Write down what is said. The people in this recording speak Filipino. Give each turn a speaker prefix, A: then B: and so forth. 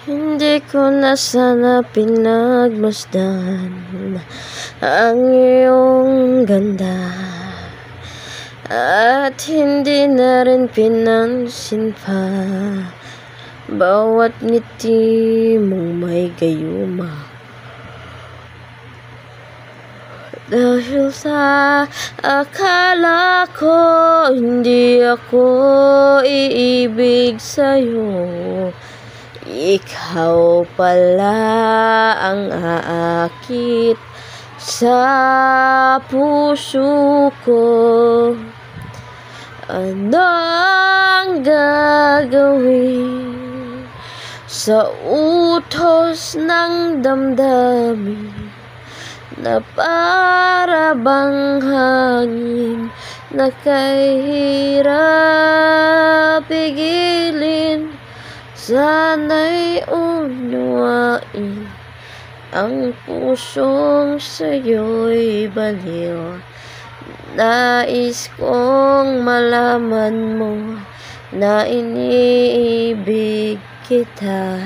A: Hindi ko na sana pinagmasdan ang iyong ganda, at hindi na rin pinansin pa bawat ngiti mong may gayuma. Dahil sa akala ko hindi ako iibig sa'yo, ikaw pala ang aakit sa puso ko. Ano ang gagawin sa utos ng damdamin na para bang hangin na kahirap pigilin? Sana'y unawain ang pusong sa'yo'y baliw. Nais kong malaman mo na iniibig kita.